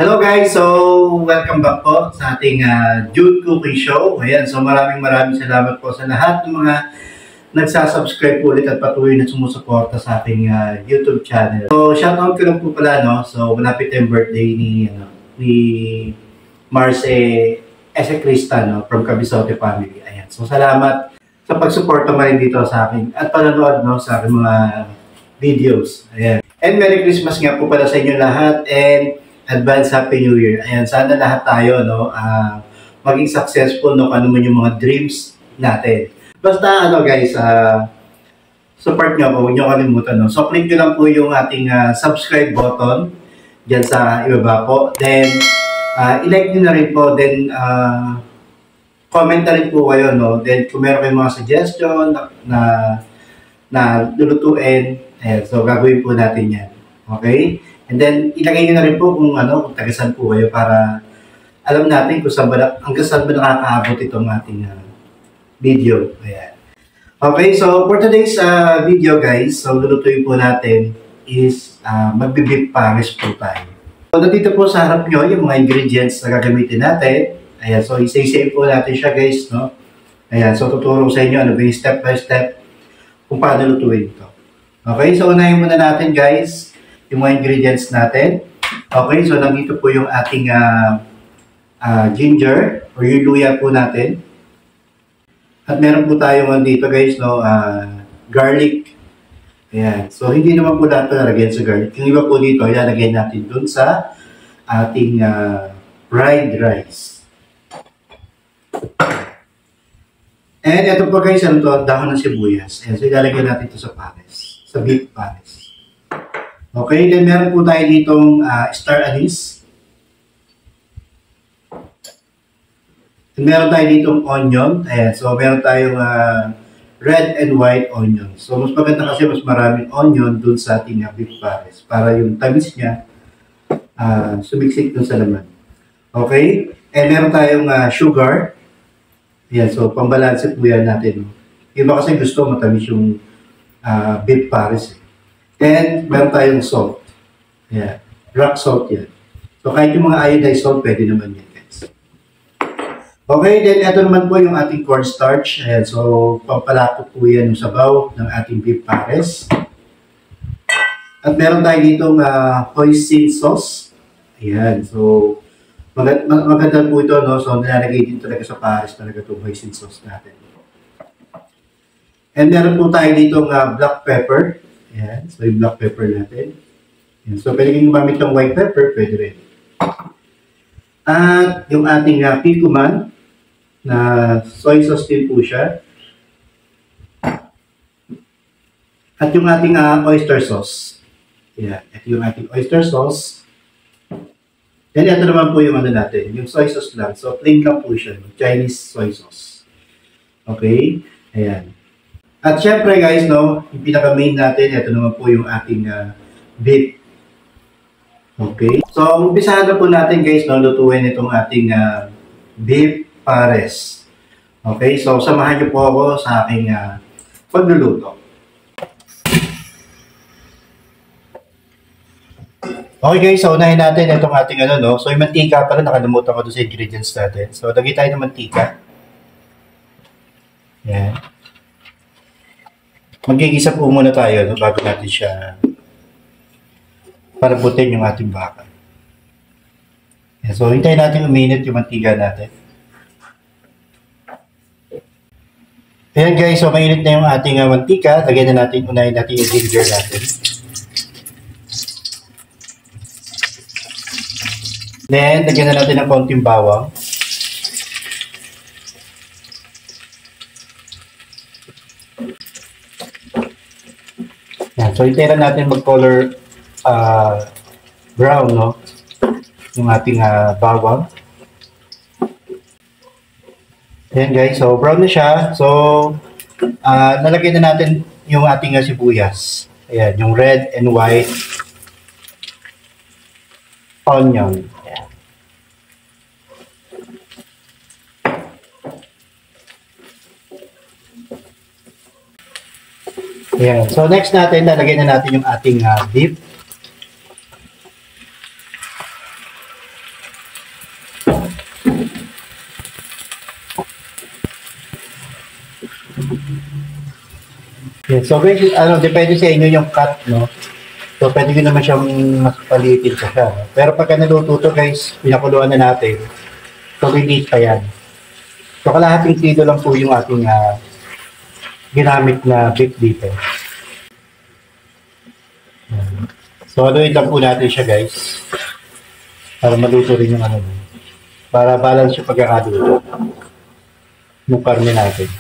Hello guys! So, welcome back po sa ating Jude Cooking Show. Ayan, so maraming salamat po sa lahat ng mga nagsasubscribe po ulit at patuloy na sumusuporta sa ating YouTube channel. So, shoutout ko lang po pala, no? So, malapit yung birthday ni Marce Esecrista, no? From Cabizote family. Ayan, so salamat sa pagsuporta mo rin dito sa akin at panonood, no? Sa aking mga videos. Ayan. And Merry Christmas nga po pala sa inyo lahat and advance Happy New Year. Ayan, sana lahat tayo, no, maging successful, no, ano man yung mga dreams natin. Basta, guys, support nyo ako, huwag nyo kalimutan, no. So, click nyo lang po yung ating subscribe button dyan sa ibaba po. Then, i-like nyo na rin po. Then, comment na rin po kayo, no. Then, kung meron kayong mga suggestion na lulutuin, so, gagawin po natin yan. Okay? And then, ilagay nyo na rin po kung tagasan po kayo para alam natin kung hanggang saan ba nakakaabot itong ating video. Ayan. Okay, so for today's video guys, so lulutuin po natin is magbe-beef pares po tayo. So, nandito po sa harap nyo yung mga ingredients na gagamitin natin. Ayan, so isa-isa po natin siya guys, no? Ayan, so tuturo sa inyo yung step by step kung paano lutuin ito. Okay, so unahin muna natin guys yung mga ingredients natin. Okay, so nandito po yung ating ginger or yung luya po natin. At meron po tayong dito guys, no, garlic. Ayan. So hindi naman po lahat lalagyan sa garlic. Yung iba po dito, ilalagay natin dun sa ating fried rice. And ito po guys, dahon ng sibuyas. Ayan, so ilalagay natin ito sa pares, sa beef pares. Okay, then meron po tayo ditong star anise. And meron tayo ditong onion. Ayan, so meron tayong red and white onion. So mas maganda kasi mas maraming onion dun sa ating beef pares para yung tamis niya sumiksik dun sa laman. Okay, and meron tayong sugar. Ayan, so pambalanse po yan natin. Iba kasi gusto matamis yung beef pares. And meron tayong salt. Yeah, rock salt yan. So kahit yung mga iodized salt, pwede naman yan guys. Okay, then ito naman po yung ating cornstarch. Ayan, so pampalapot po yan yung sabaw ng ating beef pares. At meron tayo ditong hoisin sauce. Ayan, so maganda po ito, no? So nilalagay din talaga sa pares talaga itong hoisin sauce natin. And meron po tayo ditong black pepper. Ayan, so yung black pepper natin. Ayan, so pwede kayong gumamit ng white pepper, pwede rin. At yung ating picuman, na soy sauce din po siya. At yung ating oyster sauce. Ayan, ito yung ating oyster sauce. Then ito naman po yung natin, yung soy sauce lang. So plain lang po siya, Chinese soy sauce. Okay, ayan. At syempre guys, no, yung pinaka-main natin, ito naman po yung ating beef. Okay? So, umpisahan na po natin guys, no, lutuin itong ating beef pares. Okay? So, samahan niyo po ako sa aking pagluluto. Okay guys, so unahin natin itong ating no. So, yung mantika pala, nakalimutan ko doon sa ingredients natin. So, lagay tayo ng mantika. Yan. Magigisa po muna tayo, no, bago natin siya parabutin yung ating baka. Yeah, so, hintayin natin uminit yung mantika natin. Ayan guys, so mainit na yung ating mantika. Lagyan na natin, unahin natin yung ginger natin. Then, lagyan na natin ng konting bawang. So, hintayin natin mag-color brown, no? Yung ating bawang. Ayan guys, so brown na siya. So, nalagyan na natin yung ating sibuyas. Ayan, yung red and white onion. Ayan. Ayan. So next natin, lalagyan na natin yung ating beef. Yeah, so guys, depende sa inyo yung cut, no? So, pwede nyo naman siyang mas palitin pa siya. No? Pero pagka naluto to guys, pinakuluan na natin, so release pa yan. So, kalahating kilo lang po yung ating ginamit na beef dito. So, haluin lang po natin siya guys. Para maluto rin yung para balance yung pagkakaluto ng karne natin.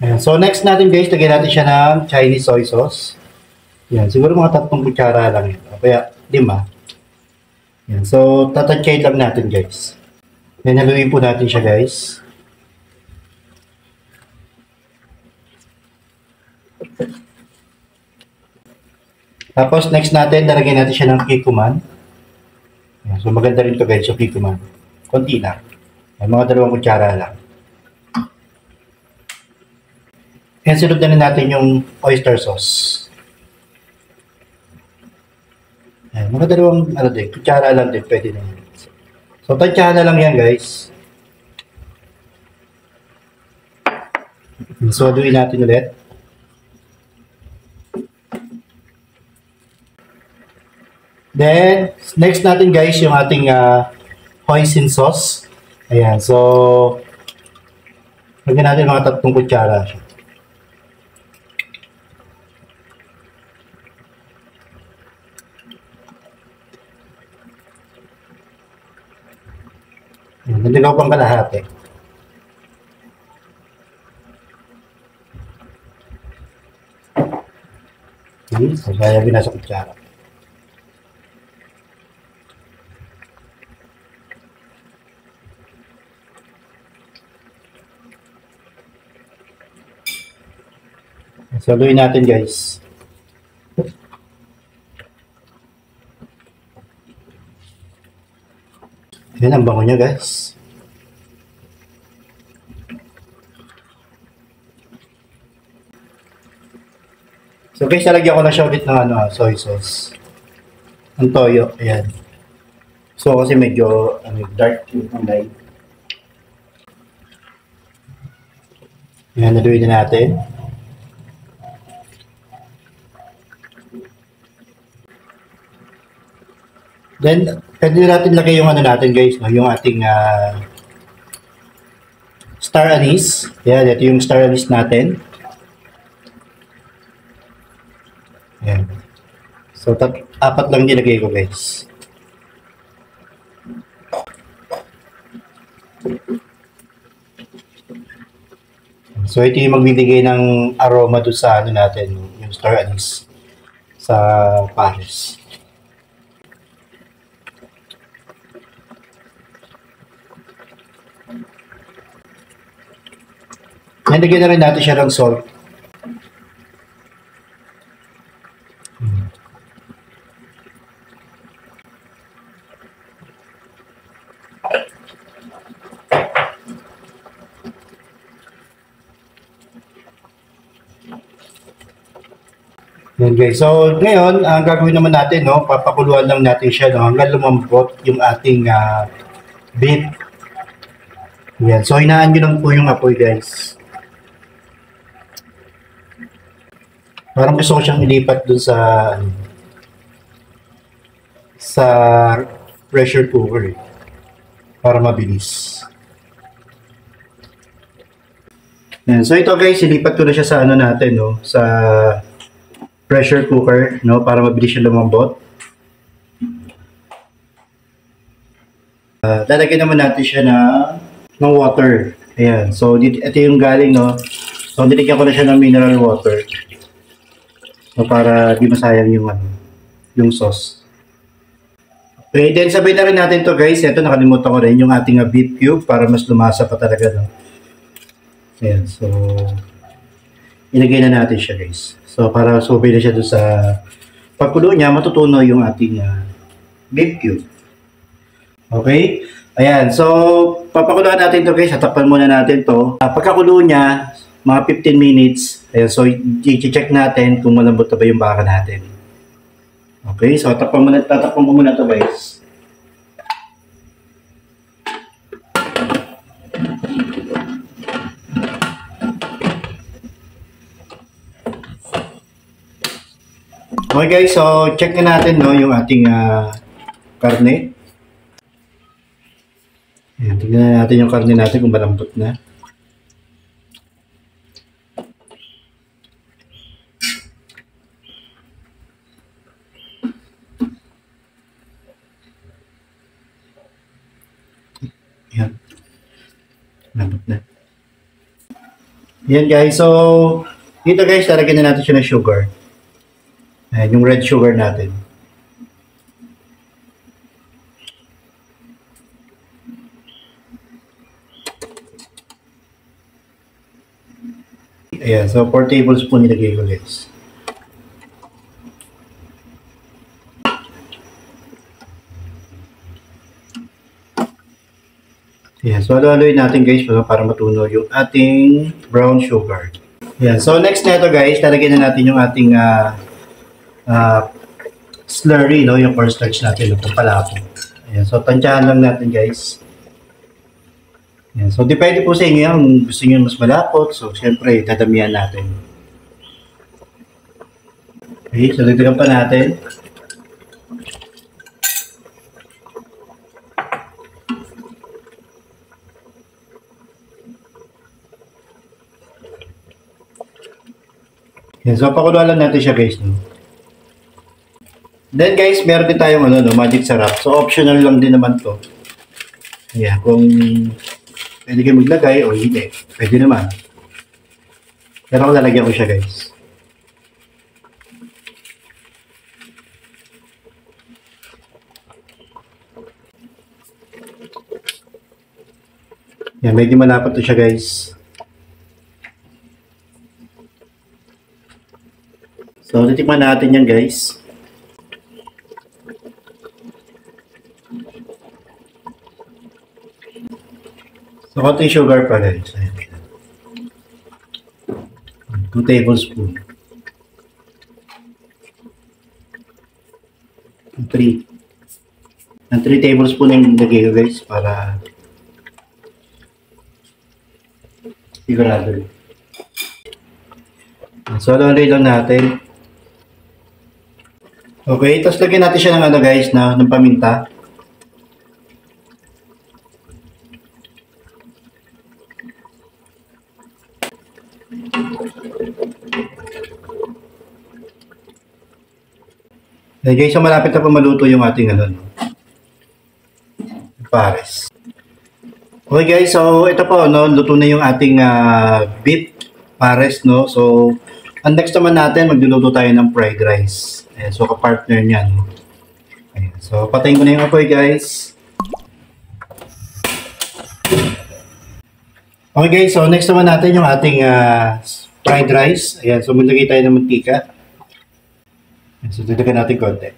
Ayan. So, next natin guys, lagyan natin siya ng Chinese soy sauce. Yan, siguro mga 3 kutsara lang ito. Kaya 5. Yan, so tatansyahin lang natin guys. Yan, haluin po natin siya guys. Tapos next natin, lalagyan natin siya ng kikuman. Yan, so maganda rin to guys, yung kikuman. Konti lang. Yan, mga 2 kutsara lang. Yan, sunod na natin yung oyster sauce. Ayan, mga 2 kutsara lang din, pwede na yan. So, tansyahan na lang yan, guys. So, haluin natin ulit. Then, next natin, guys, yung ating hoisin sauce. Ayan, so, lagyan natin mga 3 kutsara. Naligaw pang kalahati. Okay, so kaya binasa kutsara. Saluhin natin guys. Yan ang bango niya guys. So guys, lalagyan ko na siya ulit ng soy sauce. Ang toyo, ayan. So kasi medyo dark yung kulay. Ayan, naluin na natin. Then, pwede natin lagay yung natin guys, no? Yung ating star anise. Ayan, ito yung star anise natin. Ayan. So, 4 lang nilagay ko guys. So, ito yung magbibigay ng aroma doon sa natin, yung star anise sa Paris. Nalagyan na rin natin siya ng salt. Yan guys. So ngayon, ang gagawin naman natin, no, papakuluan lang natin siya, no, hanggang lumambot yung ating beef. Yan. So hinaan nyo lang po yung apoy guys. Parang gusto ko siyang ilipat dun sa pressure cooker para mabilis. Yan. So ito guys, ilipat ko na siya sa natin, no, sa pressure cooker, no, para mabilis siya lumambot. Lalagyan naman natin siya ng water. Ayan. So ito yung galing, no. So nilagyan ko na siya ng mineral water. So, para di masayang yung sauce. Okay, then sabay na rin natin to guys. Ito, nakalimutan ko rin yung ating beef cube para mas lumasa pa talaga. No? Ayan, so ilagay na natin siya guys. So, para subay na siya doon sa pagkulo niya, matutunaw yung ating beef cube. Okay? Ayan, so papakuluan natin to guys. Tatakpan muna natin to. Pagkakulo niya, mga 15 minutes. Ayan, so i-check natin kung malambot na ba yung baka natin. Okay, so tatakpan mo muna to guys. Okay guys, so check na natin no, yung ating karne. Ayan, tignan na natin yung karne natin kung malambot na. Ayan. Malambot na. Ayan guys, so dito guys, lalagyan na natin siya ng sugar. Ayan, yung red sugar natin. Ayan, so 4 tablespoon nilagay ko guys. Ayan, so halo-haloyin natin guys para matunaw yung ating brown sugar. Ayan, so next na ito guys, lalagyan na natin yung ating slurry, no? Yung cornstarch natin, yung palapot. Ayan, so tansyahan lang natin guys. Ayan, so depende po sa inyo kung gusto nyo mas malapot. So syempre, dadamihan natin. Okay, so dagdagan pa natin. Ayan, so pakuluan lang natin siya guys. No? Then guys, meron din tayong magic sarap. So optional lang din naman to. Ayan, kung pwede kayo maglagay o hindi. Pwede naman. Pero ako lalagyan ko siya guys. Yan, medyo malapot to siya guys. So, titikman natin yan guys. So, konting sugar pa guys. 2 tablespoon. 3 tablespoon yung lagay ko guys para sigurado. So, lalagay lang natin. Okay, tapos lagyan natin siya ng guys, ng paminta. Okay, so malapit na po maluto yung ating pares. Okay guys, so ito po, luto na yung ating beef pares, no? So, ang next naman natin, magluluto tayo ng fried rice. Ayan, so kapartner niya, no? Ayan, so patayin ko na yung apoy guys. Okay guys, so next naman natin yung ating fried rice. Ayan, so maglagay tayo ng mantika. So, dagdagan natin konti.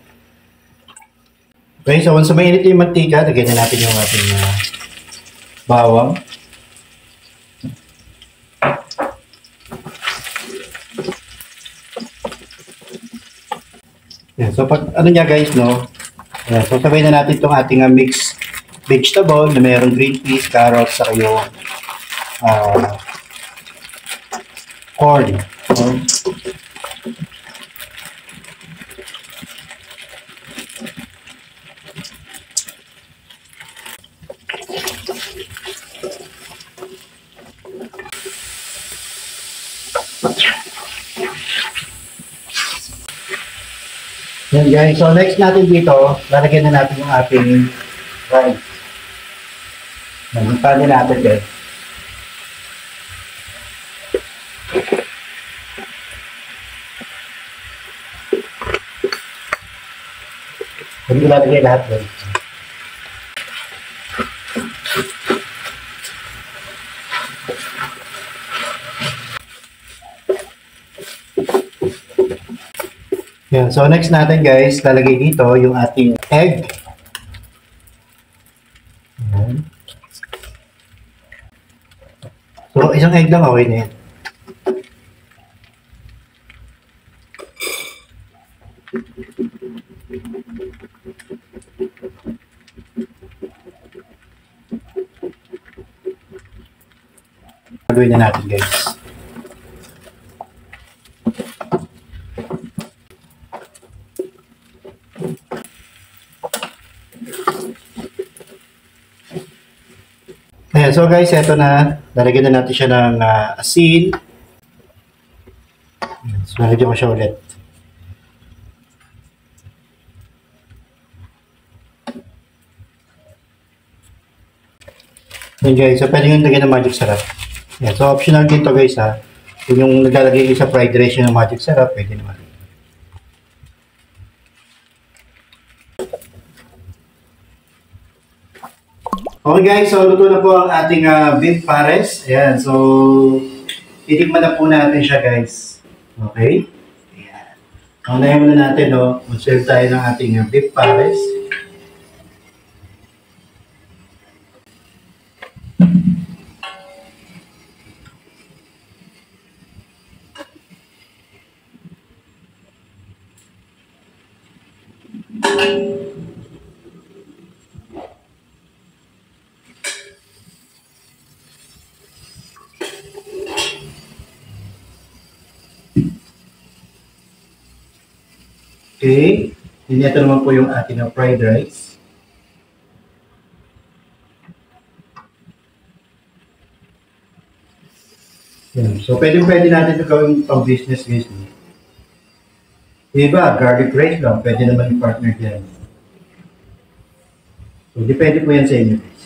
Okay, so once mainit yung mantika, lagyan na natin yung ating bawang. Yan, so pag niya guys, no? Yan, so sabay na natin itong ating mixed vegetable na mayroong green peas, carrots, saka yung corn. Yan guys, so next natin dito, lalagyan na natin yung ating rice. Nagpanin natin guys. Hindi ko lalagay lahat guys. Yan. So next natin guys, lalagay dito yung ating egg. Yan. So isang egg lang okay na yan. Gagawin na natin guys. Ayan, so guys, eto na. Lalagyan na natin siya ng asin. So, lalagyan ko siya ulit. Ayan guys, so pwede yung lagyan ng magic syrup. Ayan, so optional din to guys ha. Kung yung naglalagay kayo sa fried rice ng magic syrup, pwede naman. Okay guys, so luto na po ang ating beef pares. Ayan, so titikman na po natin siya guys. Okay? Ayan. Unahin muna natin, no? Mag-serve tayo ng ating beef pares. Okay, ito naman po yung ating fried rice. Yan. So, pwede natin ito gawin pang business guys. Diba, garlic rice lang, pwede naman yung partner dyan. So, depende po yan sa inyo guys.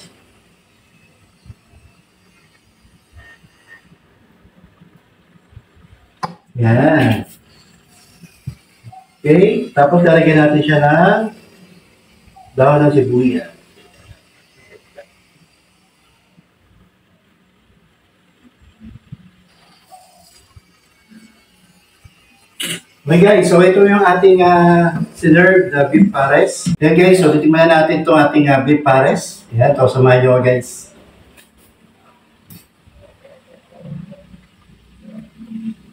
Yan. Okay, tapos lalagyan natin siya ng dahon ng sibuyas. Okay guys, so ito yung ating sinerved beef pares. Yan guys, so titingnan natin itong ating beef pares. Yan, ito samahan nyo guys.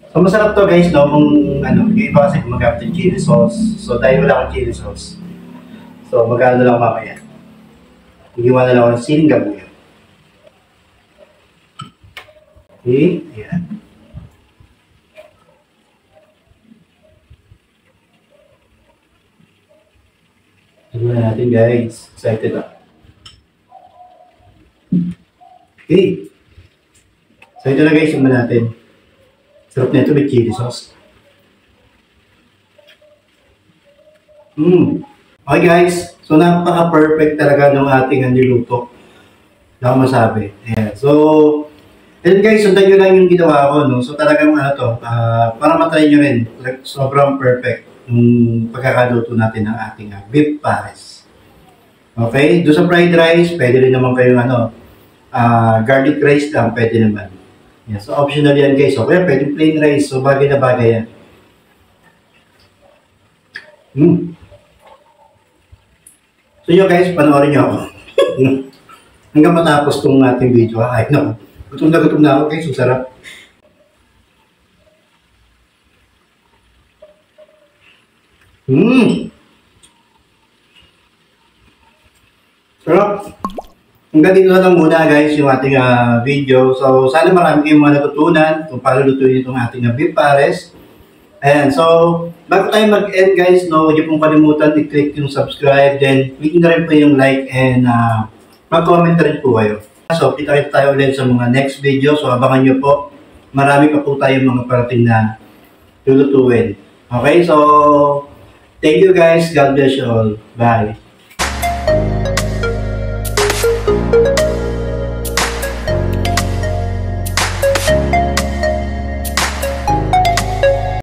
So masarap to guys, no? Kung yung iba kasi gumagamit ng chili sauce. So dahil wala akong chili sauce. So magkano lang mamaya. Higiwa na lang ako ng siling gabuyo. Okay, ayan. Tignan natin guys. Excited ako. Okay. So ito na guys, yung natin. Sarap nito may chili sauce. Okay guys, so napaka-perfect talaga ng ating niluto. Hindi ako masabi. Ayan. So, and guys, sundan nyo lang yung ginawa ko. No? So talagang para matry nyo rin. Sobrang perfect yung pagkakaluto natin ng ating beef pares. Okay? Doon sa fried rice, pwede rin naman kayong garlic rice lang, pwede naman. Yeah, so optional yan guys. So kaya pwede plain rice. So bagay na bagay yan. So yun guys, panoorin nyo ako. Hanggang matapos itong ating video. Ay no, gutom na ako guys. Ang sarap. Sarap. Hanggang dito na lang muna guys yung ating video. So sana marami kayong mga natutunan kung paano lutuin itong ating beef pares. Ayan, so bago tayo mag-end guys, no, huwag niyo pong kalimutan i-click yung subscribe, then click na rin po yung like and mag-comment na rin po kayo. So kita-kita tayo ulit sa mga next video. So abangan nyo po, marami pa po tayong mga parating na lulutuin. Okay, so thank you guys, God bless you all. Bye.